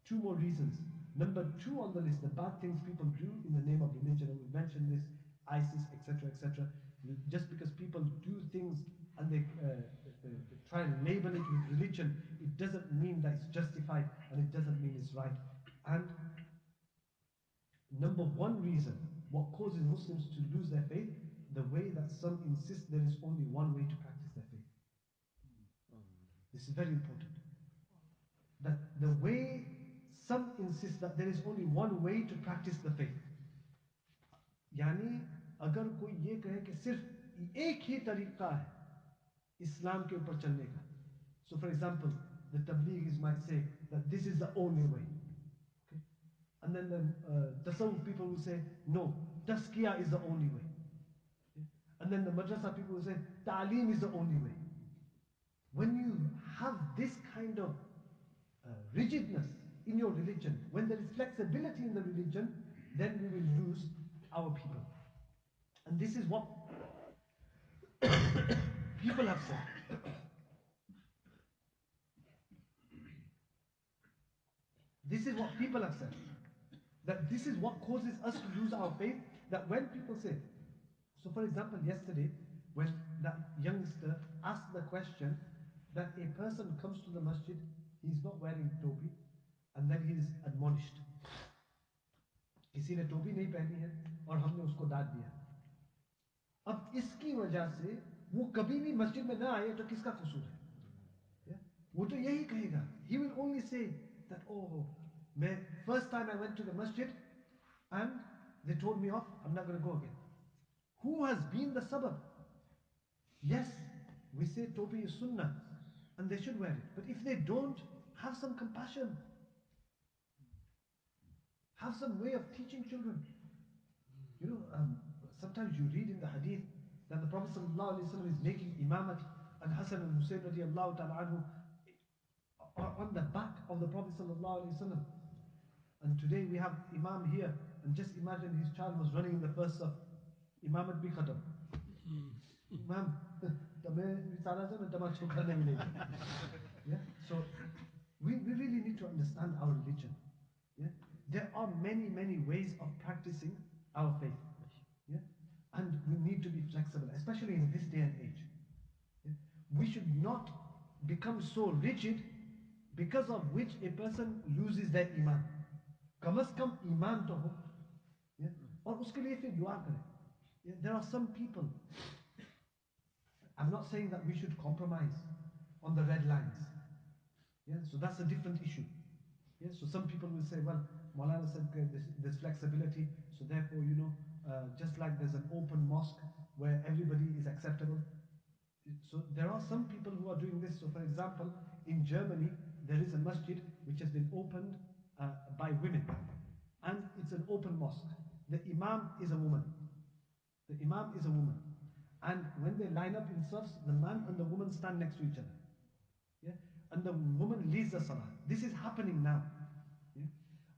2 more reasons. Number 2 on the list, the bad things people do in the name of religion, and we mentioned this, ISIS, etc., etc. Just because people do things and they try and label it with religion, it doesn't mean that it's justified, and it doesn't mean it's right. And Number one reason what causes Muslims to lose their faith, the way that some insist there is only one way to practice their faith. This is very important. That the way some insist that there is only one way to practice the faith. यानी अगर कोई ये कहे कि सिर्फ एक ही तरीका है इस्लाम के ऊपर चलने का. So for example, the tabligis might say that this is the only way. Okay? And then the tasawwuf people will say, no, tazkiya is the only way. Okay? And then the madrasa people will say, ta'lim is the only way. When you have this kind of rigidness in your religion, when there is flexibility in the religion, then we will lose our people. And this is what people have said. This is what people have said. That this is what causes us to lose our faith. That when people say, so for example, yesterday, when that youngster asked the question that a person comes to the masjid, he's not wearing topi, and then he is admonished. किसी ने टोपी नहीं पहनी है और हमने उसको डांट दिया. अब इसकी वजह से वो कभी भी मस्जिद में ना आए तो किसका कसूर है? वो तो यही कहेगा. He will only say that, oh, first time I went to the masjid and they told me off, I'm not going to go again. Who has been the sabab? Yes, we say topi is sunnah and they should wear it. But if they don't, have some compassion. Have some way of teaching children. You know, sometimes you read in the hadith that the Prophet ﷺ is making imamat and Hassan and Hussein radiallahu ta'ala anhu on the back of the Prophet ﷺ. And today we have Imam here, and just imagine his child was running in the first saf. Imamat bhi khatam. Imam, yeah? So we really need to understand our religion. Yeah? There are many, many ways of practicing our faith. Yeah? And we need to be flexible, especially in this day and age. Yeah? We should not become so rigid because of which a person loses their iman. कम से कम ईमान तो हो, और उसके लिए फिर दुआ करें. There are some people, I'm not saying that we should compromise on the red lines. Yeah, so that's a different issue. Yeah, so some people will say, well, Maulana said there's flexibility, so therefore, you know, just like there's an open mosque where everybody is acceptable. So there are some people who are doing this. So for example, in Germany, there is a masjid which has been opened by women, and it's an open mosque. The imam is a woman. The imam is a woman, and when they line up in safs, the man and the woman stand next to each other. Yeah, and the woman leads the salah. This is happening now. Yeah?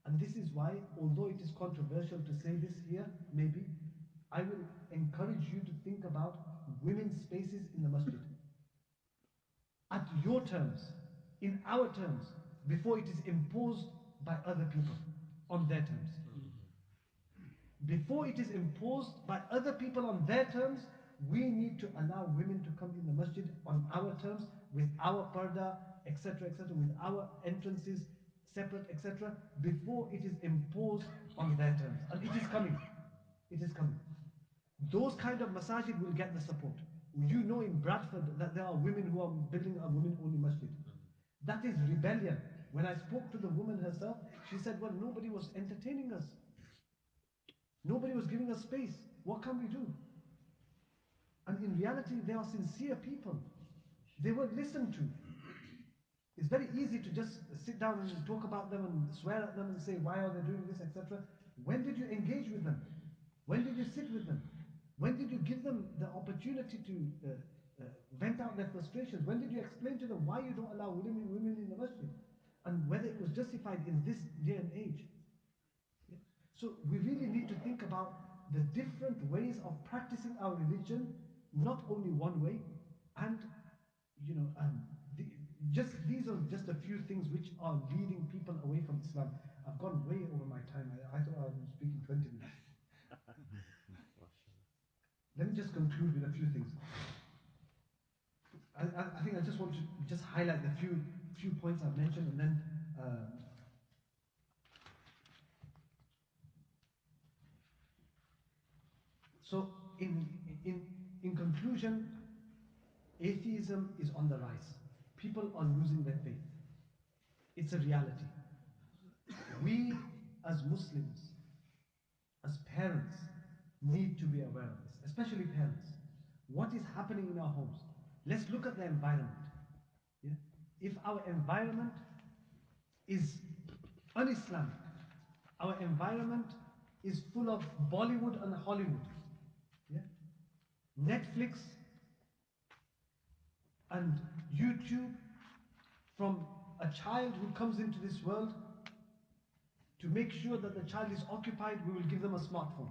And this is why, although it is controversial to say this here, maybe I will encourage you to think about women's spaces in the masjid at your terms, in our terms, before it is imposed by other people on their terms. Before it is imposed by other people on their terms, we need to allow women to come in the masjid on our terms, with our parda, etc., with our entrances separate, etc., before it is imposed on their terms. And it is coming. It is coming. Those kind of masajid will get the support. You know in Bradford that there are women who are building a women-only masjid. That is rebellion. When I spoke to the woman herself, she said, well, nobody was entertaining us. Nobody was giving us space. What can we do? And in reality, they are sincere people. They were listened to. It's very easy to just sit down and talk about them and swear at them and say, why are they doing this, etc. When did you engage with them? When did you sit with them? When did you give them the opportunity to vent out their frustrations? When did you explain to them why you don't allow women in the masjid? And whether it was justified in this day and age. Yeah. So we really need to think about the different ways of practicing our religion, not only one way. And you know, these are just a few things which are leading people away from Islam. I've gone way over my time. I thought I was speaking 20 minutes. Let me just conclude with a few things. I think I just want to just highlight the few points I've mentioned, and then in conclusion, atheism is on the rise. People are losing their faith. It's a reality. We as Muslims, as parents, need to be aware of this, especially parents. What is happening in our homes? Let's look at the environment. Yeah? If our environment is un-Islamic, our environment is full of Bollywood and Hollywood, yeah? Netflix and YouTube, from a child who comes into this world, to make sure that the child is occupied, we will give them a smartphone.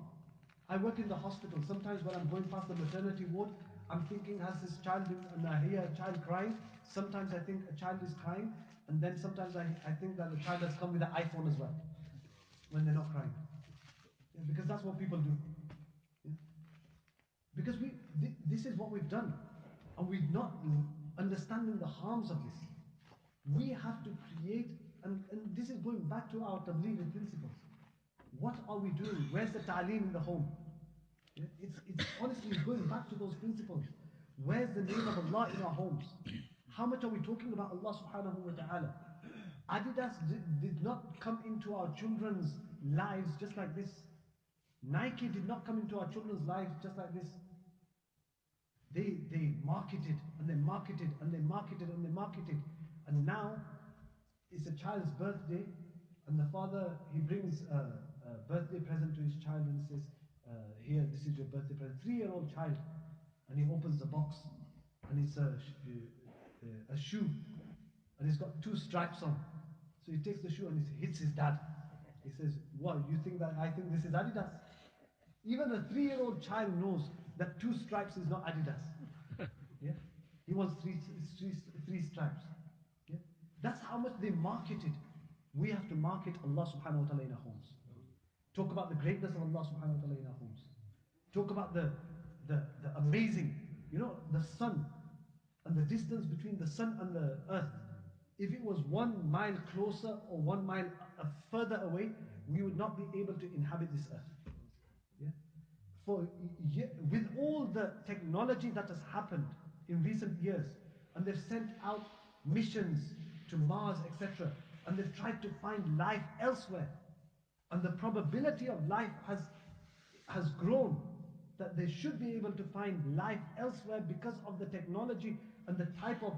I work in the hospital. Sometimes when I'm going past the maternity ward, I'm thinking, has this child been, and I hear a child crying. Sometimes I think a child is crying, and then sometimes I think that the child has come with an iPhone as well, when they're not crying. Yeah, because that's what people do. Yeah? Because this is what we've done, and we're not understanding the harms of this. We have to create, and this is going back to our tabligh principles. What are we doing? Where's the ta'aleem in the home? Yeah? It's honestly going back to those principles. Where's the name of Allah in our homes? How much are we talking about Allah subhanahu wa ta'ala? Adidas did not come into our children's lives just like this. Nike did not come into our children's lives just like this. They marketed and they marketed and they marketed and they marketed. And now it's a child's birthday, and the father, he brings a birthday present to his child and says, here, this is your birthday present. 3-year-old child, and he opens the box, and it's a shoe, and it's got 2 stripes on. So he takes the shoe and he hits his dad. He says, what, you think that I think this is Adidas? Even a 3-year-old child knows that 2 stripes is not Adidas. Yeah? He wants three stripes. Yeah? That's how much they marketed. We have to market Allah subhanahu wa ta'ala in our homes. Talk about the greatness of Allah subhanahu wa ta'ala in our homes. Talk about the amazing, the sun and the distance between the sun and the earth. If it was 1 mile closer or 1 mile further away, we would not be able to inhabit this earth. Yeah? With all the technology that has happened in recent years, and they've sent out missions to Mars, etc., and they've tried to find life elsewhere, and the probability of life has grown, that they should be able to find life elsewhere because of the technology and the type of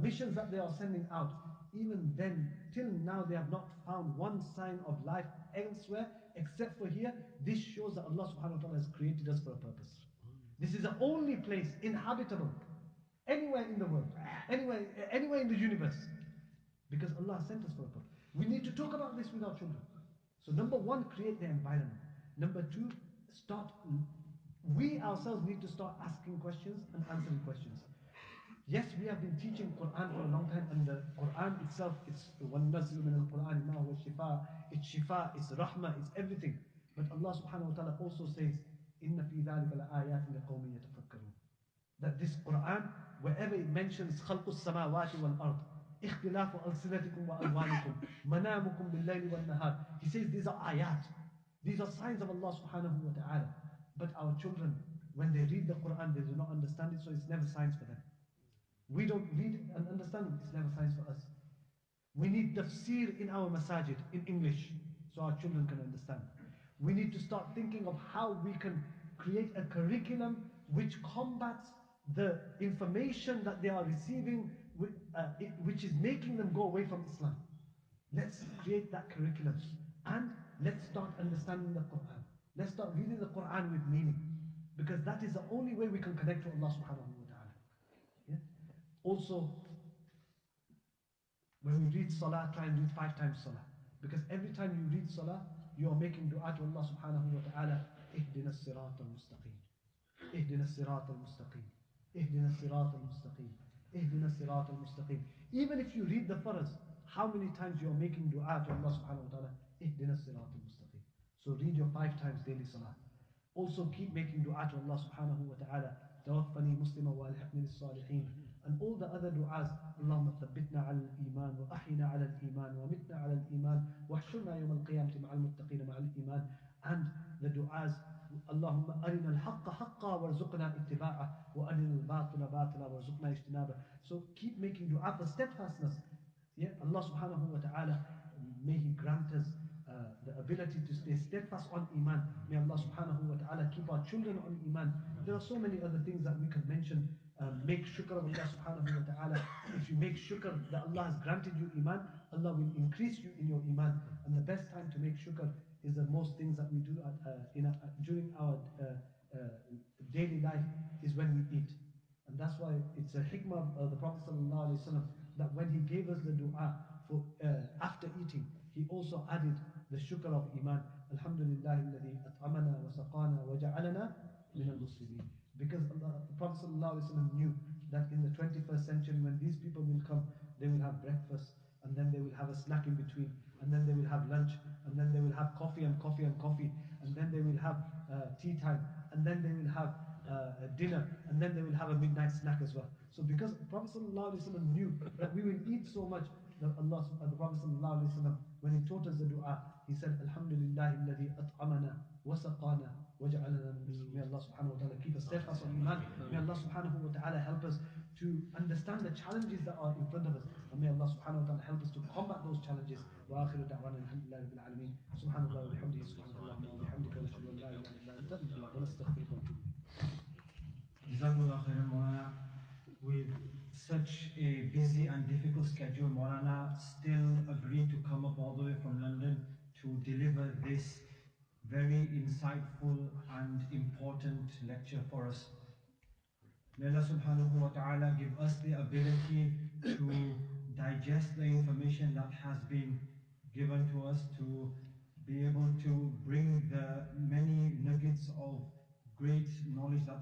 missions that they are sending out. Even then, till now, they have not found 1 sign of life elsewhere except for here. This shows that Allah subhanahu wa ta'ala has created us for a purpose. This is the only place inhabitable anywhere in the world, anywhere in the universe, because Allah sent us for a purpose. We need to talk about this with our children. So number 1, create the environment. Number 2, we ourselves need to start asking questions and answering questions. Yes, we have been teaching Quran for a long time, and the Quran itself, it's وَالنَّزْلُ مِنَ الْقُرْآنِ مَا هُوَ شِفَاء. It's shifa, it's rahmah, it's everything. But Allah subhanahu wa ta'ala also says, إِنَّ فِي ذَلِكَ لَآيَاتٍ لِقَوْمٍ يَتَفَكَّرُونَ. That this Quran, wherever it mentions خَلْقُ السَّمَاوَاتِ وَالْأَرْضِ اختلاف ألسنتكم وألوانكم منامكم بالليل والنهار. He says these are ayat. These are signs of Allah subhanahu wa ta'ala. But our children, when they read the Quran, they do not understand it, so it's never science for them. We don't read and understand it, it's never science for us. We need tafsir in our masajid, in English, so our children can understand. We need to start thinking of how we can create a curriculum which combats the information that they are receiving, which is making them go away from Islam. Let's create that curriculum, and let's start understanding the Quran. Let's start reading the Quran with meaning, because that is the only way we can connect to Allah subhanahu wa ta'ala. Yeah? Also, when we read Salah, try and read 5 times Salah, because every time you read Salah, you are making dua to Allah subhanahu wa ta'ala. اهدنا الصراط المستقيم اهدنا الصراط المستقيم اهدنا الصراط المستقيم اهدنا الصراط المستقيم. Even if you read the farz, how many times you are making dua to Allah subhanahu wa ta'ala? اهدنا الصراط المستقيم. So read your 5 times daily salah. Also keep making dua to Allah subhanahu wa ta'ala. توفني مسلما والحقني بالصالحين. And all the other du'as. اللهم ثبتنا على الإيمان وأحينا على الإيمان ومتنا على الإيمان واحشرنا يوم القيامة مع المتقين مع الإيمان. And the du'as اللهم أرنا الحق حقا وارزقنا اتباعه وأرنا الباطل باطلا وارزقنا اجتنابه. So keep making dua for steadfastness. Yeah, Allah subhanahu wa ta'ala, may He grant us the ability to stay steadfast on Iman. May Allah subhanahu wa ta'ala keep our children on Iman. There are so many other things that we can mention. Make shukr of Allah subhanahu wa ta'ala. If you make shukr that Allah has granted you Iman, Allah will increase you in your Iman. And the best time to make shukr is the most things that we do during our daily life is when we eat. And that's why it's a hikmah of the Prophet sallallahu alaihi wasallam that when he gave us the dua for after eating, he also added the shukr of Iman. Alhamdulillah alladhi at'amana wa saqana wa ja'alana min al-muslimin. Because Allah, the Prophet sallallahu alaihi wasallam knew that in the 21st century when these people will come, they will have breakfast, and then they will have a snack in between, and then they will have lunch, and then they will have coffee and coffee and coffee, and then they will have tea time, and then they will have dinner, and then they will have a midnight snack as well. So because Prophet ﷺ knew that we will eat so much, that the Prophet ﷺ, when he taught us the dua, he said, Alhamdulillah alladhi at'amana wa saqana wa ja'alana min al-muslimin. May Allah subhanahu wa ta'ala keep us steadfast on Iman. May Allah subhanahu wa ta'ala help us to understand the challenges that are in front of us. And may Allah subhanahu wa ta'ala help us to combat those challenges. Wa akhiru da'wana alhamdulillahi rabbil alameen. Subhanallah wa bihamdihi, subhanallah wa bihamdika, wa nashhadu an la ilaha illa anta, wa nastaghfiruka wa natubu ilayk. Jazakallah khairan, Maulana. With such a busy and difficult schedule, Maulana still agreed to come up all the way from London to deliver this very insightful and important lecture for us. May Allah subhanahu wa ta'ala give us the ability to digest the information that has been given to us, to be able to bring the many nuggets of great knowledge that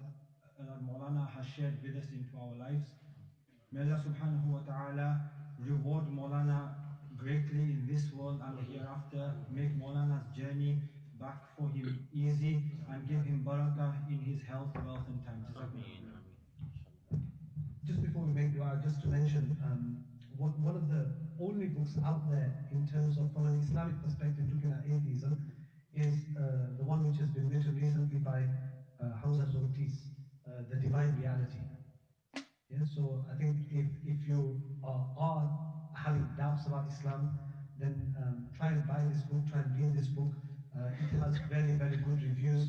Maulana has shared with us into our lives. May Allah subhanahu wa ta'ala reward Maulana greatly in this world and hereafter, make Maulana's journey back for him easy, and give him barakah in his health, wealth and time. Just before we make dua, just to mention, one of the only books out there in terms of, from an Islamic perspective, looking at atheism, is the one which has been written recently by Hazrat, The Divine Reality. Yeah, so I think if you are having doubts about Islam, then try and buy this book, try and read this book. It has very, very good reviews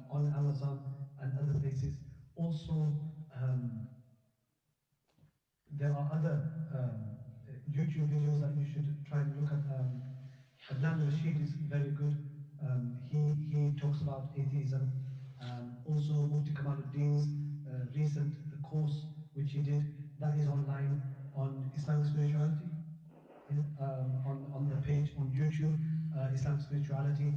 on Amazon and other places. Also, there are other YouTube videos that you should try and look at. Adnan Rashid is very good. He talks about atheism. Also, Mufti Kamaluddin's recent course which he did, that is online on Islamic spirituality, on the page on YouTube, Islamic spirituality.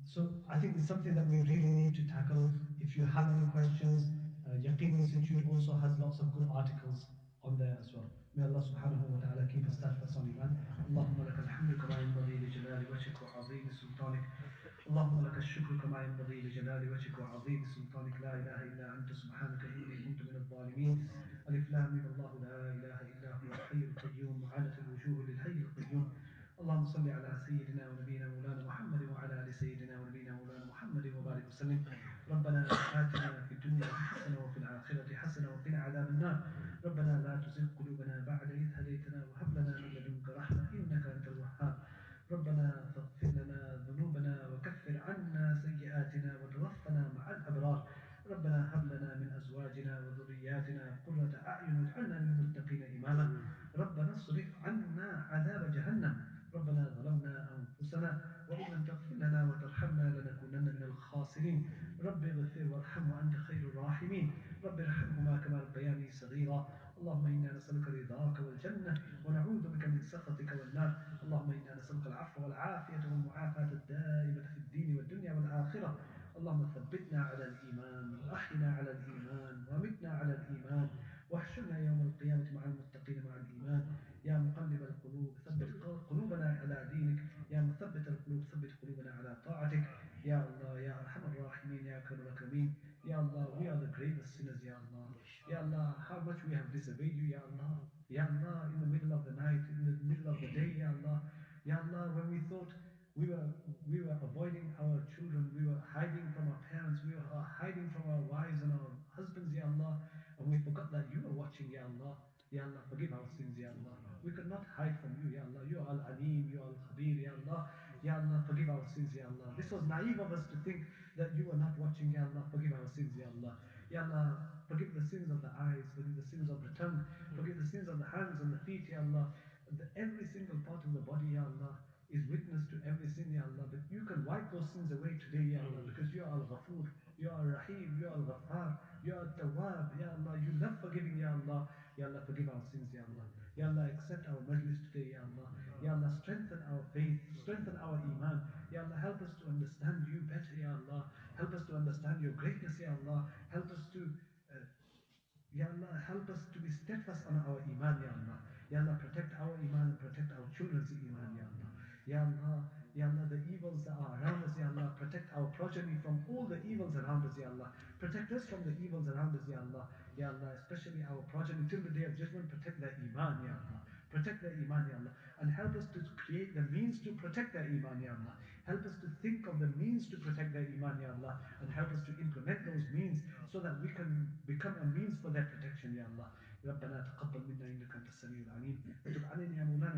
So I think it's something that we really need to tackle. If you have any questions, Yaqeen Institute also has lots of good articles on there as well. May Allah subhanahu wa ta'ala keep us steadfast on Iman. Allahumma laka alhamdu kama yanbaghi li jalali wajhik wa 'azimi sultanik. اللهم لك الشكر كما ينبغي لجلال وجهك وعظيم سلطانك. لا اله الا انت سبحانك اني كنت من الظالمين. الف لام ميم الله لا اله الا هو الحي القيوم وعنت الوجوه للحي القيوم. اللهم صل على سيدنا ونبينا مولانا محمد وعلى ال سيدنا ونبينا مولانا محمد وبارك وسلم. ربنا آتنا في الدنيا حسنه وفي الاخره حسنه وقنا عذاب النار. ربنا لا تزغ قلوبنا بعد إذ هديتنا وهب لنا من لدنك رحمه انك انت الوهاب. ربنا فاغفر لنا ذنوبنا وكفر عنا سيئاتنا وتوفنا مع الأبرار. ربنا هب لنا من أزواجنا وذرياتنا قرة أعين واجعلنا للمتقين إماما. ربنا اصرف عنا عذاب جهنم. ربنا ظلمنا أنفسنا وإن لم تغفر لنا وترحمنا لنكونن من الخاسرين. رب اغفر وارحم وأنت خير الراحمين. رب ارحمهما كما ربياني صغيرا. اللهم إنا نسألك رضاك والجنة ونعوذ بك من سخطك والنار. اللهم إنا نسألك العفو والعافية والمعافاة الدائمة في الدين والدنيا والآخرة. اللهم ثبتنا على الإيمان وأحينا على الإيمان وأمتنا على الإيمان واحشرنا يوم القيامة مع المتقين مع الإيمان. يا مقلب القلوب ثبت قلوبنا على دينك. يا مثبت القلوب ثبت قلوبنا على طاعتك. يا الله يا أرحم الراحمين يا أكرم الأكرمين. Ya Allah, we are the greatest sinners, Ya Allah. Ya Allah, how much we have disobeyed you, Ya Allah. Ya Allah, in the middle of the night, in the middle of the day, Ya Allah. Ya Allah, when we thought we were avoiding our children, we were hiding from our parents, we were hiding from our wives and our husbands, Ya Allah, and we forgot that you are watching, Ya Allah. Ya Allah, forgive our sins, Ya Allah. We could not hide from you, Ya Allah. You are Al-Alim, you are Al-Khabir, Ya Allah. Ya Allah, forgive our sins, Ya Allah. This was naive of us to think that you were not watching, Ya Allah. Forgive our sins, Ya Allah. Ya Allah, forgive the sins of the eyes, forgive the sins of the tongue, forgive the sins of the hands and the feet, Ya Allah. Every single part of the body, Ya Allah, is witness to every sin, Ya Allah. But you can wipe those sins away today, Ya Allah, because you are Al-Ghafur, you are Rahim, you are Al-Ghaffar, you are Tawwab, Ya Allah. You love forgiving, Ya Allah. Ya Allah, forgive our sins, Ya Allah. Ya Allah, accept our majlis today, Ya Allah. Ya Allah, strengthen our faith, strengthen our iman. Ya Allah, help us to understand you better, Ya Allah. Help us to understand your greatness, Ya Allah. Help us to, Ya Allah, help us to be steadfast on our iman, Ya Allah. Ya Allah, protect our iman and protect our children's iman, Ya Allah. Ya Allah, Ya Allah, the evils that are around us, Ya Allah, protect our progeny from all the evils around us, Ya Allah. Protect us from the evils around us, Ya Allah. Ya Allah, especially our progeny till the day of judgment, protect their iman, Ya Allah. Protect their iman, Ya Allah. And help us to create the means to protect their iman, Ya Allah. Help us to think of the means to protect their iman, Ya Allah. And help us to implement those means so that we can become a means for their protection, Ya Allah. ربنا تقبل منا إنك أنت السميع العليم وتب علينا يا مولانا